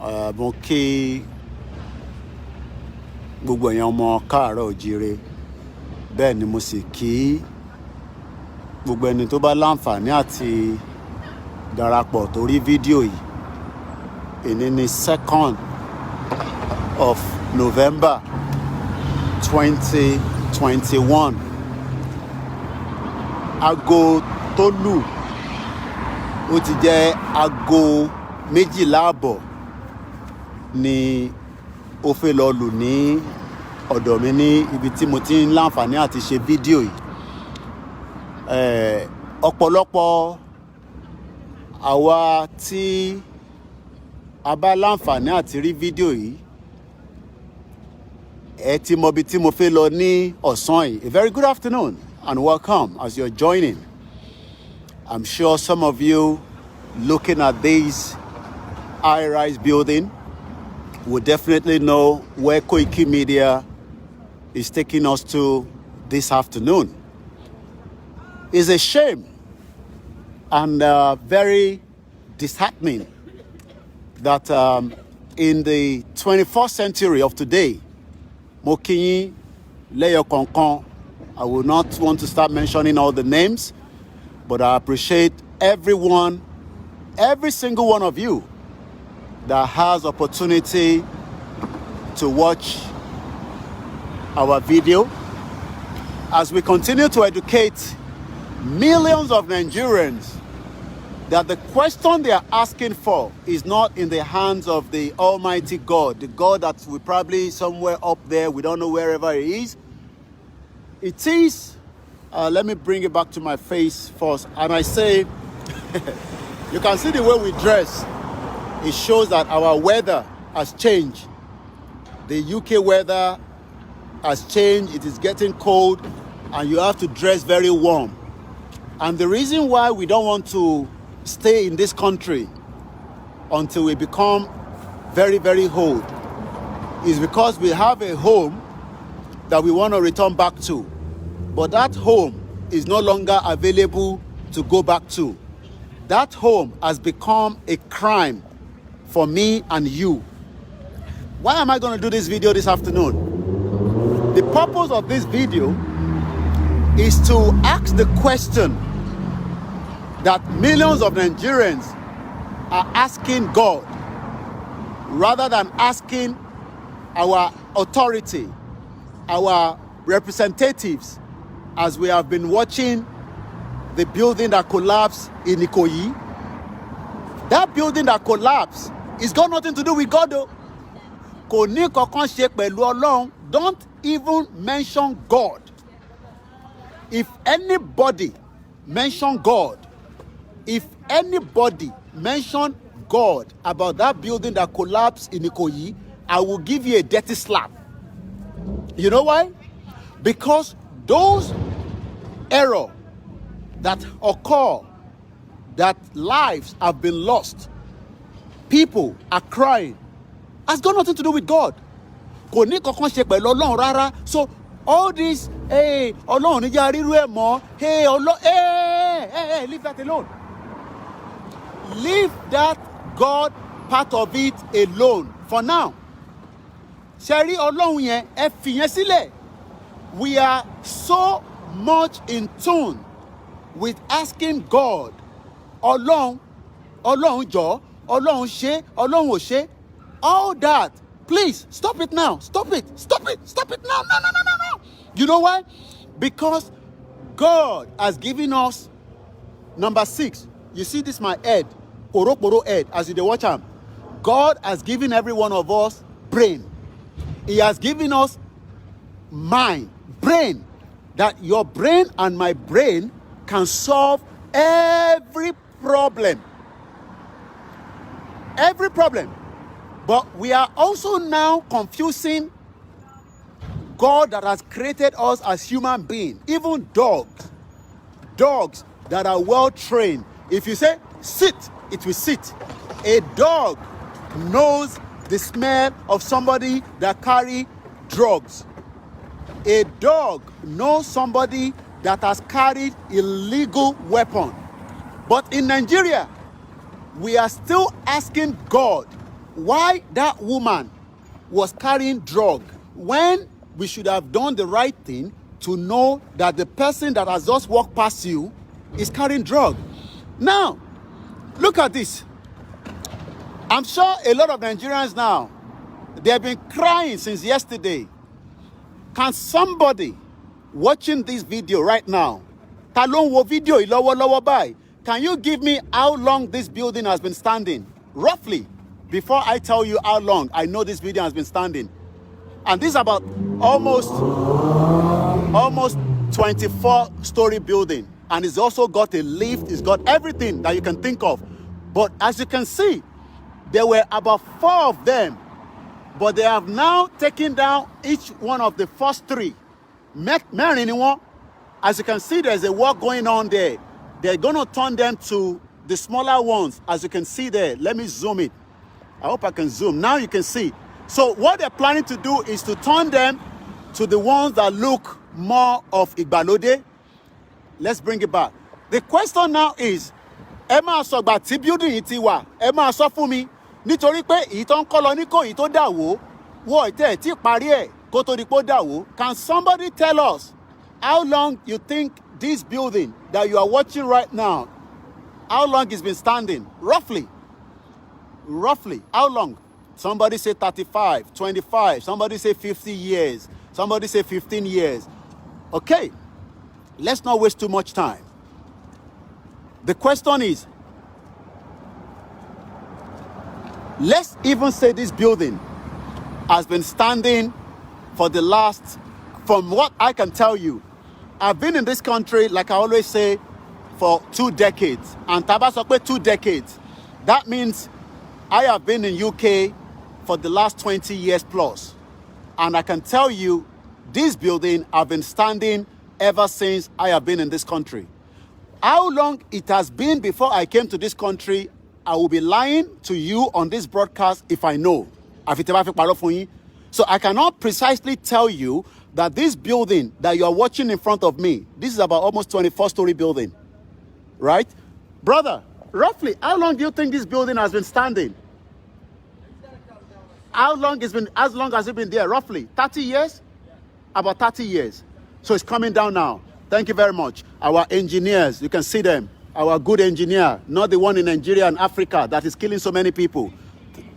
Mo kí gbogbo èèyàn ọmọ káàárọ̀ oòjíire. Bẹ́ẹ̀ ni mo sì kí gbogbo ẹni tó bá láǹfààní àti darapọ̀ torí fídíò yìí. Èní ni 2nd of November 2021. Aago tó lù ó ti jẹ́ aago 12:30 ni ó fẹ́ lọ lù ní ọ̀dọ̀ mi ní ibi tí mo ti ń láǹfààní àti ṣe fídíò yìí. Ọ̀pọ̀lọpọ̀ àwa tí a bá láǹfààní àti rí fídíò yìí ẹ ti mọ ibi tí mo fẹ́ lọ ní ọ̀sán yìí. A very good afternoon and welcome as you're joining. I'm sure some of you looking at this high-rise building will definitely know where KOIKIMEDIA is taking us to this afternoon. It's a shame and very disheartening that in the 21st century of today, mo kí yín lẹ́yọ kọ̀ọ̀kan. I will not want to start mentioning all the names, but I appreciate everyone, every single one of you that has opportunity to watch our video as we continue to educate millions of Nigerians that the question they are asking for is not in the hands of the Almighty God, the God that we probably somewhere up there, we don't know wherever He is. It is, let me bring it back to my face first, and I say, you can see the way we dress. It shows that our weather has changed. The UK weather has changed. It is getting cold, and you have to dress very warm. And the reason why we don't want to stay in this country until we become very, very old is because we have a home that we want to return back to. But that home is no longer available to go back to. That home has become a crime for me and you. Why am I going to do this video this afternoon? The purpose of this video is to ask the question that millions of Nigerians are asking God, rather than asking our authority, our representatives, as we have been watching the building that collapsed in Ikoyi. That building that collapsed is got nothing to do with God though. Kò ní kankan ṣe pẹ̀lú Ọlọ́run. Don't even mention God. If anybody mention God, if anybody mention God about that building that collapsed in Ikoyi, I will give you a dirty slap. You know why? Because those errors that occur, that lives have been lost, people are crying, has got nothing to do with God. Kò ní kankan ṣe pẹ̀lú Ọlọ́run rárá. So all this, hey, Ọlọ́run níjà ríru ẹ̀ mọ́, hey, Ọlọ́run, hey, leave that alone. Leave that God part of it alone for now. Ṣé rí Ọlọ́run yẹn, ẹ fi yẹn sílẹ̀. We are so much in tune with asking God, Ọlọ́run, Ọlọ́run jọ̀ọ́, Ọlọ́run ṣe, Ọlọ́run ò ṣe. All that, please stop it now. Stop it now. No. You know why? Because God has given us, number 6. You see this my head, Poro head, as you watch him. God has given every one of us brain. He has given us mind, brain, that your brain and my brain can solve every problem. Every problem. But we are also now confusing God that has created us as human beings. Even dogs that are well trained. If you say sit, it will sit. A dog knows the smell of somebody that carry drugs. A dog knows somebody that has carried illegal weapon. But in Nigeria, we are still asking God why that woman was carrying drug when we should have done the right thing to know that the person that has just walked past you is carrying drug. Now, look at this. I'm sure a lot of Nigerians now, they have been crying since yesterday. Can somebody watching this video right now, ta ló ń wo video yìí lọ́wọ́lọ́wọ́ báyìí, can you give me how long this building has been standing? Roughly, before I tell you how long I know this building has been standing. And this is about almost 24-story building. And it's also got a lift, it's got everything that you can think of. But as you can see, there were about 4 of them. But they have now taken down each one of the first 3. As you can see, there's a work going on there. They're going to turn them to the smaller ones, as you can see there. Let me zoom it. I hope I can zoom. Now you can see. So what they're planning to do is to turn them to the ones that look more of Igbalode. Let's bring it back. The question now is, ẹ máa sọ gbà tí building yìí ti wà, ẹ máa sọ fún mi, nítorí pé èyí tó ń kọ́ lọ ní Ikoyi tó dà wó, wọ́n ìtẹ́ tí parí ẹ̀ kó tó di pé ó dà wó. Can somebody tell us how long you think this building that you are watching right now, how long it's been standing? Roughly, how long? Somebody say 35, 25, somebody say 50 years, somebody say 15 years. Okay, let's not waste too much time. The question is, let's even say this building has been standing for the last, from what I can tell you, I've been in this country, like I always say, for 2 decades. And Tabasokwe 2 decades. That means I have been in UK for the last 20 years plus. And I can tell you, this building have been standing ever since I have been in this country. How long it has been before I came to this country, I will be lying to you on this broadcast if I know. So I cannot precisely tell you that this building that you are watching in front of me, this is about almost 24-story building, right? Brother, roughly, how long do you think this building has been standing? How long has it been there? Roughly 30 years? About 30 years. So it's coming down now. Thank you very much. Our engineers, you can see them. Our good engineer, not the one in Nigeria and Africa that is killing so many people.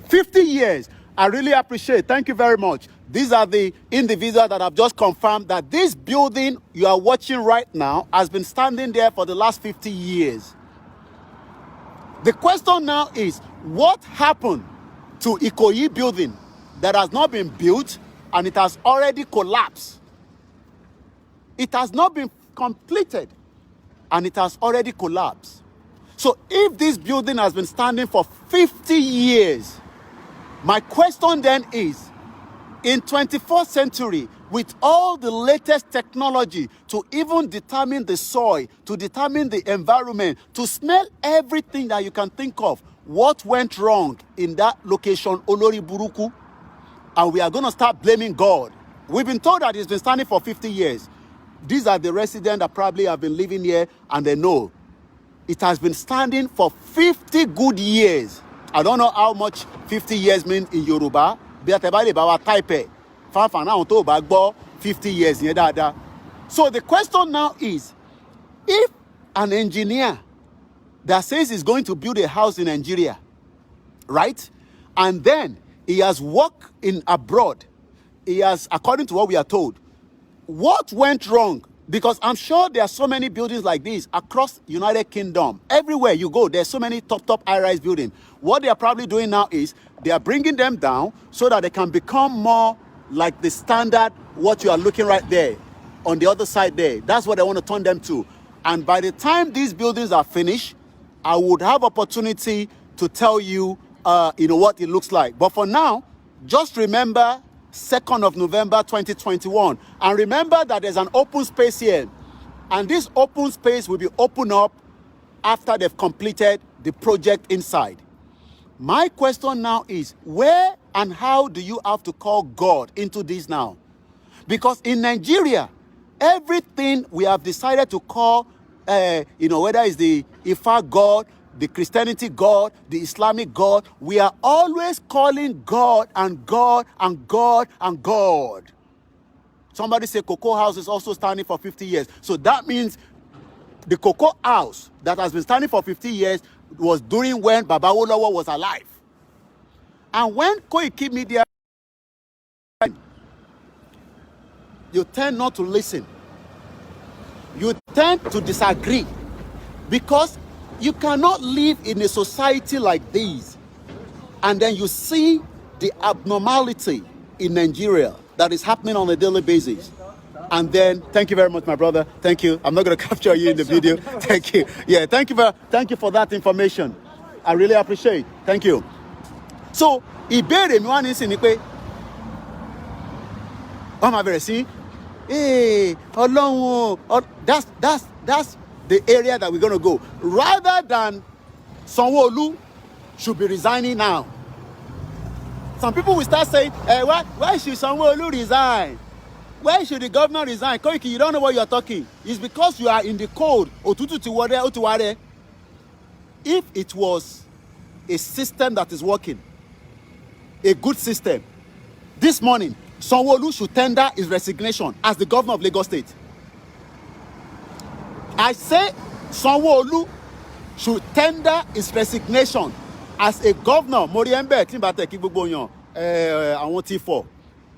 50 years. I really appreciate. Thank you very much. These are the individuals that have just confirmed that this building you are watching right now has been standing there for the last 50 years. The question now is, what happened to Ikoyi building that has not been built and it has already collapsed? It has not been completed and it has already collapsed. So if this building has been standing for 50 years, my question then is, in 21st century, with all the latest technology to even determine the soil, to determine the environment, to smell everything that you can think of, what went wrong in that location, Olori Buruku? And we are going to start blaming God. We've been told that it's been standing for 50 years. These are the residents that probably have been living here and they know. It has been standing for 50 good years. I don't know how much 50 years means in Yoruba. But type 50 years. So the question now is, if an engineer that says he's going to build a house in Nigeria, right? And then he has worked in abroad. He has, according to what we are told, what went wrong? Because I'm sure there are so many buildings like this across United Kingdom. Everywhere you go, there's so many top high-rise buildings. What they are probably doing now is they are bringing them down so that they can become more like the standard, what you are looking right there on the other side there. That's what they want to turn them to. And by the time these buildings are finished, I would have opportunity to tell you, what it looks like. But for now, just remember 2nd of November 2021. And remember that there's an open space here. And this open space will be opened up after they've completed the project inside. My question now is, where and how do you have to call God into this now? Because in Nigeria, everything we have decided to call, whether it's the Ifa God, the Christianity God, the Islamic God. We are always calling God and God and God and God. Somebody say Cocoa House is also standing for 50 years. So that means the Cocoa House that has been standing for 50 years was during when Baba Olowo was alive. And when KOIKIMEDIA, you tend not to listen. You tend to disagree because you cannot live in a society like this and then you see the abnormality in Nigeria that is happening on a daily basis. And then, thank you very much, my brother. Thank you. I'm not going to capture you in the video. Thank you. Yeah, thank you for that information. I really appreciate it. Thank you. So, ìbéèrè mi wá nísìn ni pé, wọ́n máa bẹ̀rẹ̀ sí, Ọlọ́run, that's the area that we're going to go. Rather than Sanwo-Olu should be resigning now. Some people will start saying, why should Sanwo-Olu resign? Why should the governor resign? Koiki, you don't know what you're talking. It's because you are in the cold. If it was a system that is working, a good system, this morning, Sanwo-Olu should tender his resignation as the governor of Lagos State. I say Sanwo-Olu should tender his resignation as a governor. Moriembe, Timbateki, gbogbo yan, àwọn T4,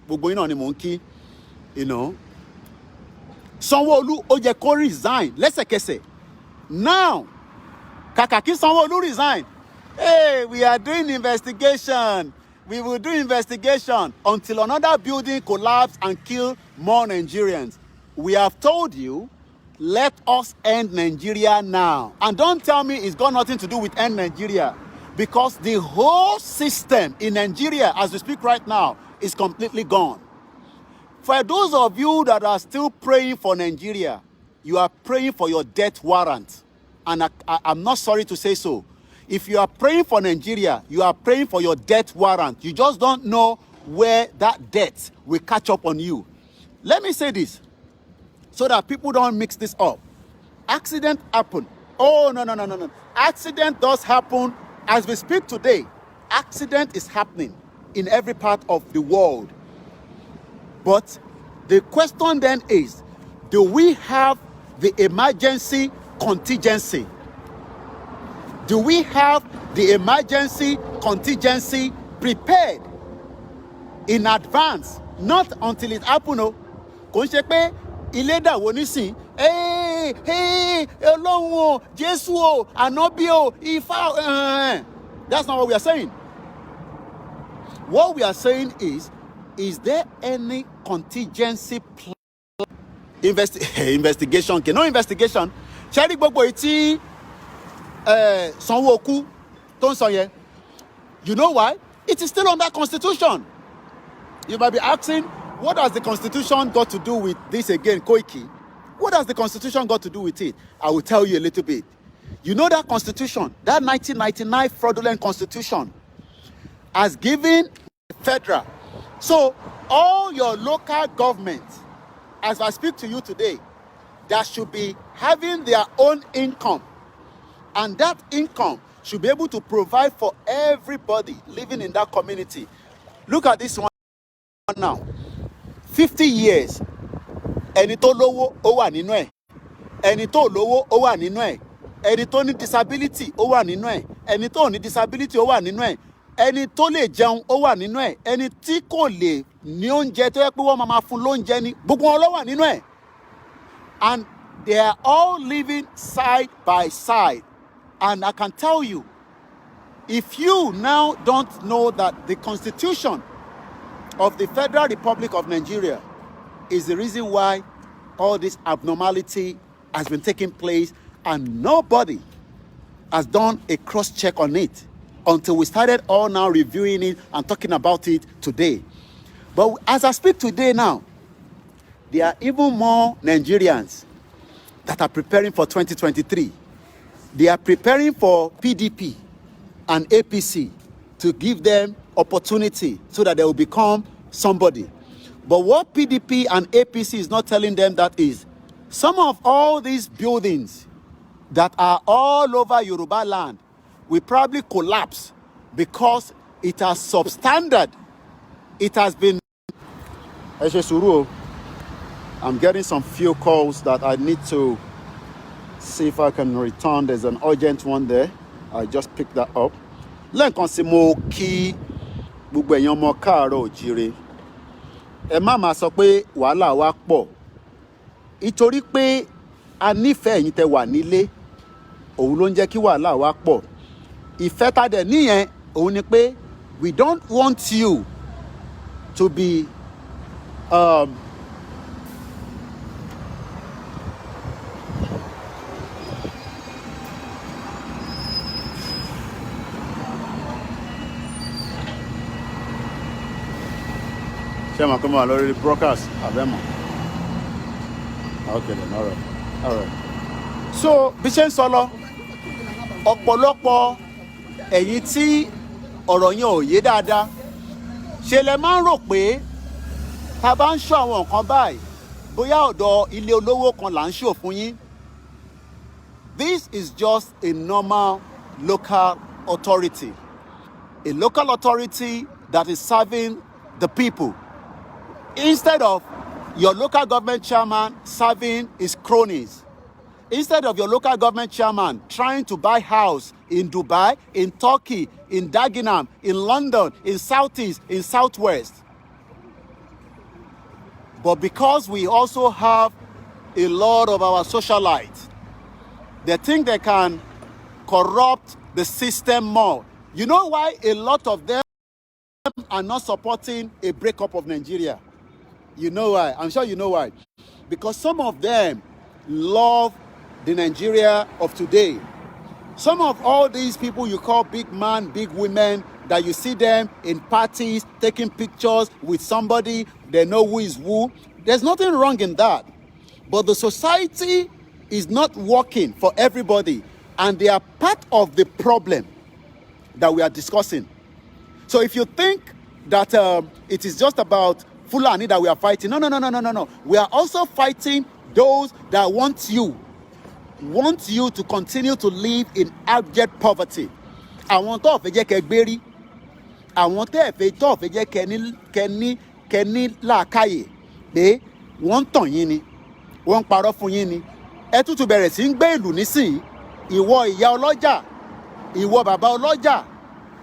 gbogbo yín náà ni mò ń kí, you know. Sanwo-Olu ó yẹ kó resign lẹ́sẹ̀kẹsẹ̀. Now, kàkà kí Sanwo-Olu resign. Hey, we are doing investigation. We will do investigation until another building collapse and kill more Nigerians. We have told you, let us end Nigeria now. And don't tell me it's got nothing to do with end Nigeria. Because the whole system in Nigeria, as we speak right now, is completely gone. For those of you that are still praying for Nigeria, you are praying for your death warrant. And I'm not sorry to say so. If you are praying for Nigeria, you are praying for your death warrant. You just don't know where that death will catch up on you. Let me say this, so that people don't mix this up. Accident happen. Oh, no. Accident does happen. As we speak today, accident is happening in every part of the world. But the question then is, do we have the emergency contingency? Do we have the emergency contingency prepared in advance? Not until it happens. Kò ń ṣe pé ilé dàwó nísìn, Ọlọ́run o, Jésù o, Ànábì o, Ifá. That's not what we are saying. What we are saying is there any contingency plan? Investigation. No investigation. Ṣé rí gbogbo etí Sanwo-Olu tó ń sọ yẹn? You know why? It is still under Constitution. You might be asking, what has the Constitution got to do with this again, Koiki? What has the Constitution got to do with it? I will tell you a little bit. You know that Constitution, that 1999 fraudulent Constitution, has given federal. So all your local governments, as I speak to you today, that should be having their own income. And that income should be able to provide for everybody living in that community. Look at this one now. 50 years. Ẹni tó lówó ó wà nínú ẹ̀. Ẹni tó lówó ó wà nínú ẹ̀. Ẹni tó ní disability ó wà nínú ẹ̀. Ẹni tó ní disability ó wà nínú ẹ̀. Ẹni tó lè jẹun ó wà nínú ẹ̀. Ẹni tí kò lè ní oúnjẹ tó yẹ pé wọ́n máa fún lóúnjẹ ni gbogbo wọn ló wà nínú ẹ̀. And they are all living side by side. And I can tell you, if you now don't know that the Constitution of the Federal Republic of Nigeria is the reason why all this abnormality has been taking place and nobody has done a cross-check on it until we started all now reviewing it and talking about it today. But as I speak today now, there are even more Nigerians that are preparing for 2023. They are preparing for PDP and APC to give them opportunity so that they will become somebody. But what PDP and APC is not telling them that is, some of all these buildings that are all over Yoruba land, will probably collapse because it has substandard. It has been... I'm getting some few calls that I need to see if I can return. There's an urgent one there. I just picked that up. Lẹ́ẹ̀kan sí mo kí gbogbo èèyàn ọmọ káàárọ̀ oòjíire. Ẹ má máa sọ pé wàhálà wa pọ̀. Ìtorí pé a nífẹ̀ẹ́ ẹ̀yin tẹ́ wà nílé, òun ló ń jẹ́ kí wàhálà wa pọ̀. Ìfẹ́ tá dẹ̀ níyẹn, òun ni pé we don't want you to be Chairman, come on, already broadcast. Okay then, all right. So, Bishen Solo, ọ̀pọ̀lọpọ̀ ẹ̀yin tí ọ̀rọ̀ yẹn ò yé dáadáa, ṣe lẹ máa ń rò pé tá bá ń ṣọ́ àwọn nǹkan báyìí, bóyá ọ̀dọ̀ ilé olówó kan là ń ṣò fún yín. This is just a normal local authority. A local authority that is serving the people. Instead of your local government chairman serving his cronies, instead of your local government chairman trying to buy house in Dubai, in Turkey, in Dagenham, in London, in Southeast, in Southwest. But because we also have a lot of our socialites, they think they can corrupt the system more. You know why a lot of them are not supporting a breakup of Nigeria? You know why? I'm sure you know why. Because some of them love the Nigeria of today. Some of all these people you call big man, big women, that you see them in parties, taking pictures with somebody, they know who is who. There's nothing wrong in that. But the society is not working for everybody. And they are part of the problem that we are discussing. So if you think that it is just about Fulani that we are fighting, no. We are also fighting those that want you to continue to live in abject poverty. Àwọn tó fẹ́ jẹ́ kẹ́ gbérí, àwọn tó fẹ́ jẹ́ kẹ́ni làákàyè pé wọ́n tàn yín ni, wọ́n parọ́ fún yín ni. Ẹ tútù bẹ̀rẹ̀ sí ń gbé ìlú nísìnyí. Ìwọ ìyá ọlọ́jà, ìwọ bàbá ọlọ́jà,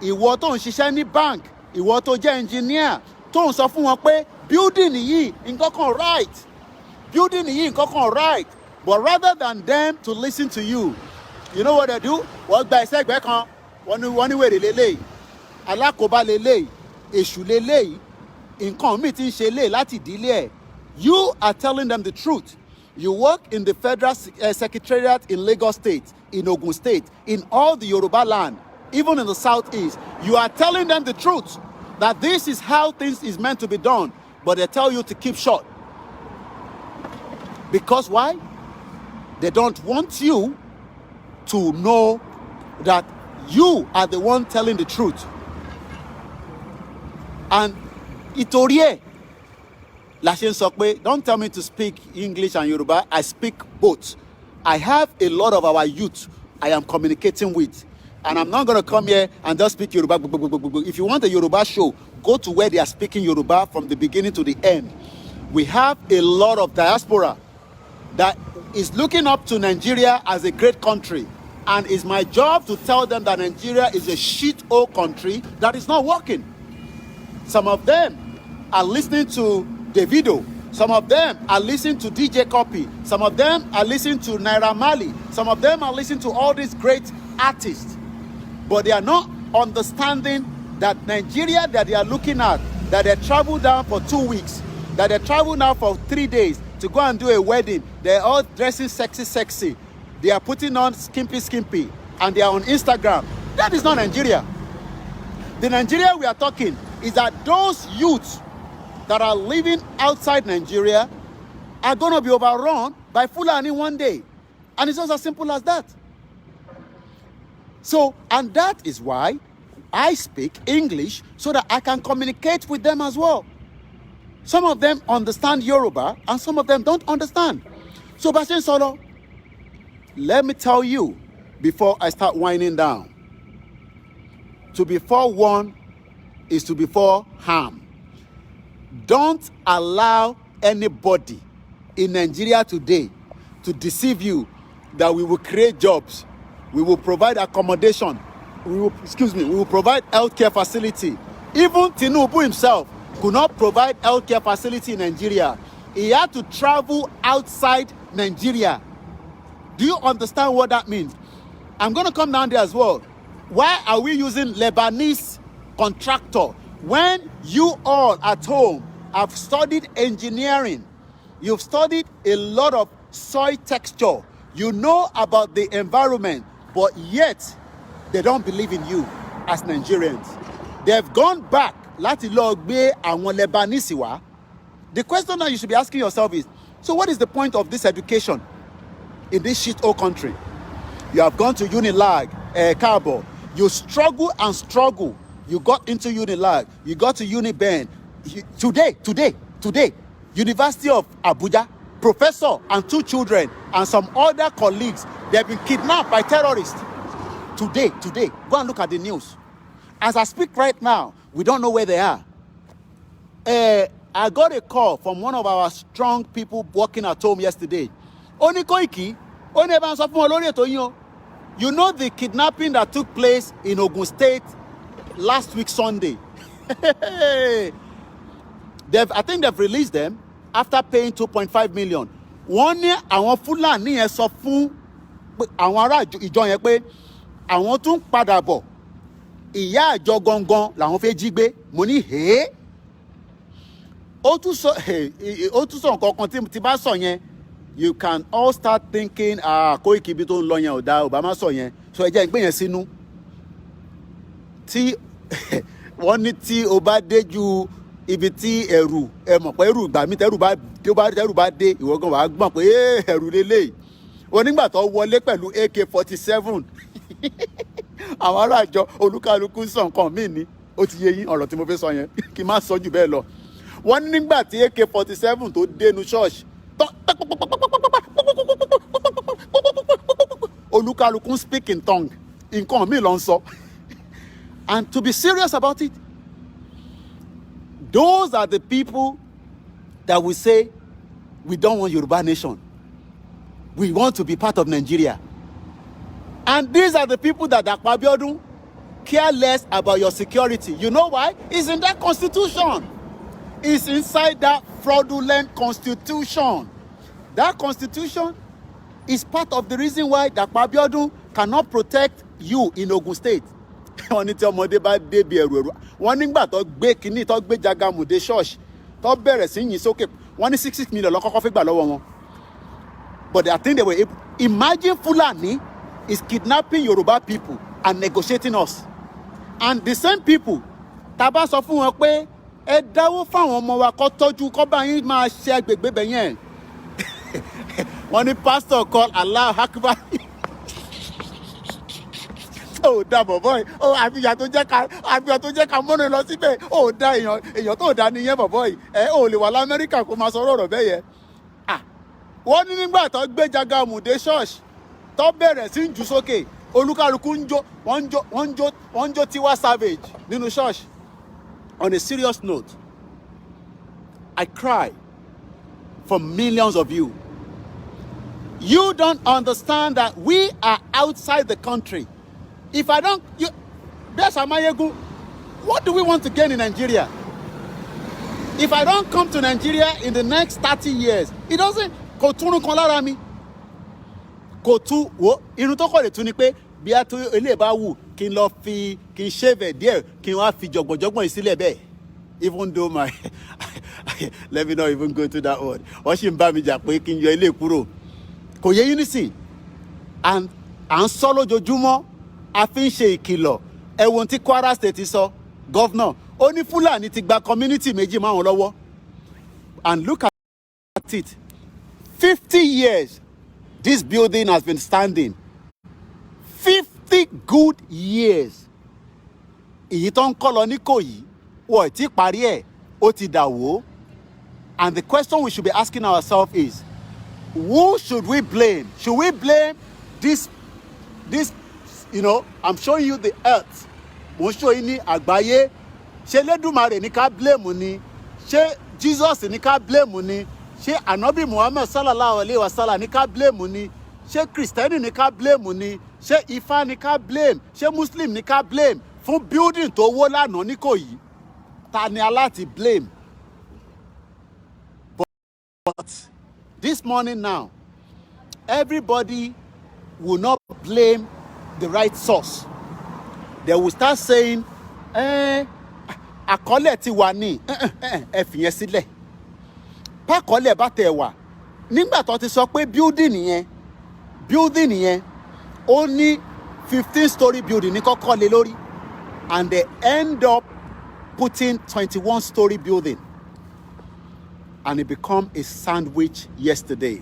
ìwọ tó ń ṣiṣẹ́ ní bank, ìwọ tó jẹ́ engineer, tó ń sọ fún wọn pé building yìí nǹkan kan right. But rather than them to listen to you, you know what they do? Wọ́n gba ẹsẹ̀ ẹgbẹ́ kan, wọ́n ní wèrè lélẹ́yìí, alákòóbá lélẹ́yìí, èṣù lélẹ́yìí, nǹkan míì ti ń ṣe lé láti ìdílé ẹ̀. You are telling them the truth. You work in the Federal Secretariat in Lagos State, in Ogun State, in all the Yoruba land, even in the Southeast. You are telling them the truth, that this is how things is meant to be done, but they tell you to keep short. Because why? They don't want you to know that you are the one telling the truth. And itorie la ṣe ń sọ pé, don't tell me to speak English and Yoruba. I speak both. I have a lot of our youth I am communicating with. And I'm not going to come here and just speak Yoruba. If you want a Yoruba show, go to where they are speaking Yoruba from the beginning to the end. We have a lot of diaspora that is looking up to Nigeria as a great country. And it's my job to tell them that Nigeria is a shit-hole country that is not working. Some of them are listening to Davido. Some of them are listening to DJ Copy. Some of them are listening to Naira Marley. Some of them are listening to all these great artists. But they are not understanding that Nigeria that they are looking at, that they travel down for 2 weeks, that they travel now for 3 days to go and do a wedding. They're all dressing sexy. They are putting on skimpy, and they are on Instagram. That is not Nigeria. The Nigeria we are talking is that those youths that are living outside Nigeria are going to be overrun by Fulani one day. And it's just as simple as that. So, and that is why I speak English, so that I can communicate with them as well. Some of them understand Yoruba, and some of them don't understand. So, Bashin Solo, let me tell you, before I start winding down, To be forewarned is to be forearmed. Don't allow anybody in Nigeria today to deceive you that we will create jobs, we will provide accommodation, we will provide healthcare facility. Even Tinubu himself could not provide healthcare facility in Nigeria. He had to travel outside Nigeria. Do you understand what that means? I'm going to come down there as well. Why are we using Lebanese contractor when you all at home have studied engineering? You've studied a lot of soil texture. You know about the environment, but yet they don't believe in you as Nigerians. They've gone back láti lọ gbé àwọn Lebanese wá. The question that you should be asking yourself is, so what is the point of this education in this shithole country? You have gone to Unilag, Cabo. You struggle and struggle. You got into Unilag. You got to Uniben. Today, University of Abuja, professor and 2 children and some other colleagues, they've been kidnapped by terrorists. Today, go and look at the news. As I speak right now, we don't know where they are. I got a call from one of our strong people working at home yesterday. Ikoyi, you know the kidnapping that took place in Ogun State last week Sunday. I think they've released them after paying 2.5 million. Wọ́n ní àwọn Fúlàní yẹn sọ fún àwọn ará ìjọ yẹn pé àwọn tún padà bọ̀. Ìyá àjọ gangan làwọn fẹ́ jí gbé. Mo ní hé. Ó tún sọ nǹkan kan tí bá sọ yẹn. You can all start thinking, Koiki ibi tó ń lọ yẹn ò dáa, Obama sọ yẹn. So ẹ jẹ́ n gbé yẹn sínú. Tí wọ́n ní tí o bá dé ju ibi tí ẹ̀rù ẹ mọ̀ pé ẹ̀rù ìgbà mi tẹ́rù bá dé ìwọ gan wàá gbọ̀n pé ẹ̀rù lélẹ̀. Onígbà tó wọlé pẹ̀lú AK-47 àwọn ará àjọ olúkálukú sọ nǹkan míì ní ó ti yé yín ọ̀rọ̀ tí mo fẹ́ sọ yẹn kí n má sọ jù bẹ́ẹ̀ lọ. Wọ́n ní nígbà tí AK-47 tó dénú ṣọ́ọ̀ṣì olúkálukú speak in tongue nǹkan míì ló ń sọ. And to be serious about it, those are the people that will say, we don't want Yoruba nation. We want to be part of Nigeria. And these are the people that Akpa Abiodun care less about your security. You know why? It's in that constitution. It's inside that fraudulent constitution. That constitution is part of the reason why Akpa Abiodun cannot protect you in Ogun State. Wọ́n ní tí ọmọdé bá débi ẹ̀rù wọ́n nígbà tó gbé kínní tó gbé Jagamu dé ṣọ́ọ̀ṣì tó bẹ̀rẹ̀ sí yìn sókè wọ́n ní 6 million lọ́kọ́kọ́ fẹ́ gbà lọ́wọ́ wọn. But I think they were able. Imagine Fulani is kidnapping Yoruba people and negotiating us. And the same people tá bá sọ fún wọn pé ẹ dáwó fáwọn ọmọ wa kó tọ́jú kó bá yín máa ṣe agbègbè bẹ̀ yẹn. Wọ́n ní pastor call Allah Akbar. Oh, da boy. Oh, àfihàn tó jẹ́ ká mọ́nà lọ síbẹ̀. Oh, da èèyàn tó da nìyẹn boy. Ó lè wà l'Amẹ́ríkà kó máa sọ̀rọ̀ ọ̀rọ̀ bẹ́ẹ̀ yẹn. Wọ́n ní nígbà tó gbé Jagamu dé church tó bẹ̀rẹ̀ sí ń jù sókè. Olúkálukú ń jó, wọ́n ń jó Tiwa Savage nínú church. On a serious note, I cry for millions of you. You don't understand that we are outside the country. If I don't, there's Amayegu. What do we want to gain in Nigeria? If I don't come to Nigeria in the next 30 years, it doesn't. Kò túnú kan lára mi. Kò tú wo irun tó kọ̀ lè tún ni pé bí a tó ilé bá wù kí n shave díẹ̀ kí n wá fi jọ̀gbọ̀jọ̀gbọ̀n sílẹ̀ bẹ́ẹ̀. Even though let me not even go to that word. Wọ́n sì ń bá mi jà pé kí n yọ ilé kúrò. Kò yẹ yín nísìn. And à ń sọ lójoojúmọ́. A fi ń ṣe ìkìlọ̀ ẹ̀wọ̀n tí Kwara State sọ gọ́vnọ̀ ó ní Fúlàní ti gba community méjì máwọn lọ́wọ́. And look at it, 50 years this building has been standing. 50 good years. Èyí tó ń kọ́ lọ ní Ikoyi wọ́n ti parí ẹ̀ ó ti dà wó. And the question we should be asking ourselves is, who should we blame? Should we blame this? I'm showing you the earth mo show yín ní àgbáyé. Ṣé Lédùmarè ní ká blame ni? Ṣé Jesus ní ká blame ni? Ṣé Ànábì Muhammad sallallahu alaihi wasallam ní ká blame ni? Ṣé Kristẹni ní ká blame ni? Ṣé Ifá ní ká blame? Ṣé Muslim ní ká blame fún building tó wó lánàá ní Ìkòyí? Ta ni aláti blame? But this morning now, everybody will not blame the right source. They will start saying, àkọlé ti wà ní ẹ fìyẹn sílẹ̀. Pákọlé bá tẹ̀ wà. Nígbà tó ti sọ pé building yẹn, ó ní 15-story building ní kọ́kọ́ lé lórí. And they end up putting 21-story building. And it became a sandwich yesterday.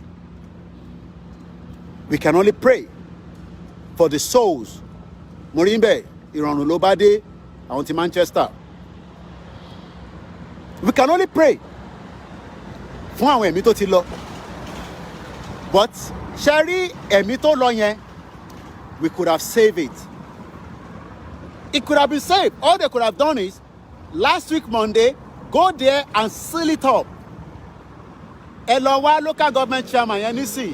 We can only pray for the souls. Morimbe, Ìrọ̀rùn ló bá dé, àwọn ti Manchester. We can only pray fún àwọn ẹ̀mí tó ti lọ. But ṣe rí ẹ̀mí tó lọ yẹn, we could have saved it. It could have been saved. All they could have done is, last week Monday, go there and seal it up. Ẹ lọ wá local government chairman yẹn nísìn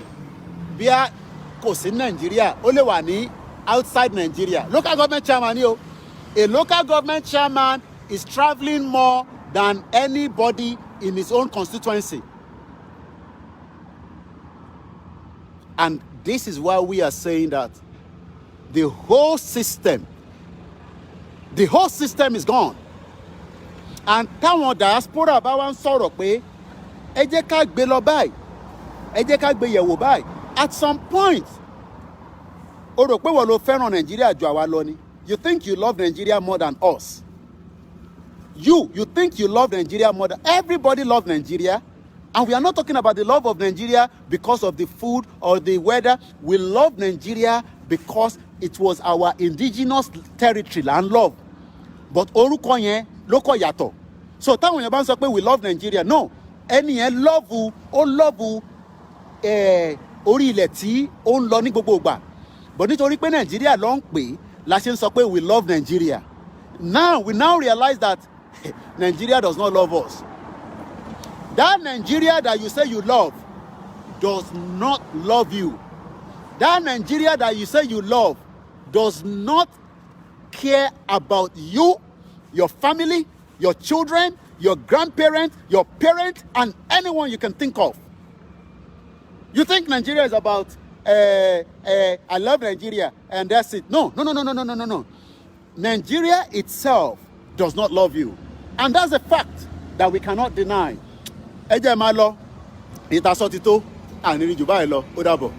bí a kò sí Nàìjíríà, ó lè wà ní outside Nigeria. Local government chairman ni o. A local government chairman is traveling more than anybody in his own constituency. And this is why we are saying that the whole system is gone. And táwọn diaspora bá wá ń sọ̀rọ̀ pé ẹ jẹ́ ká gbé lọ báyìí, ẹ jẹ́ ká gbé yẹ̀wò báyìí. At some point, o rò pé wọ́n ló fẹ́ràn Nigeria ju àwa lọ ni. You think you love Nigeria more than us. You think you love Nigeria more than everybody loves Nigeria. And we are not talking about the love of Nigeria because of the food or the weather. We love Nigeria because it was our indigenous territory and love. But orúkọ yẹn ló kọ yàtọ̀. So táwọn èèyàn bá ń sọ pé we love Nigeria, no. Ẹni yẹn love orí ilẹ̀ tí ó ń lọ ní gbogbo ìgbà. But nítorí pé Nigeria ló ń pè, la ṣe ń sọ pé we love Nigeria. Now we realize that Nigeria does not love us. That Nigeria that you say you love does not love you. That Nigeria that you say you love does not care about you, your family, your children, your grandparents, your parents, and anyone you can think of. You think Nigeria is about, I love Nigeria, and that's it. No. Nigeria itself does not love you. And that's a fact that we cannot deny. Ẹ jẹ́ máa lọ, ìtasọ́ ti tó, àníri jù báyìí lọ, ó dàbọ̀.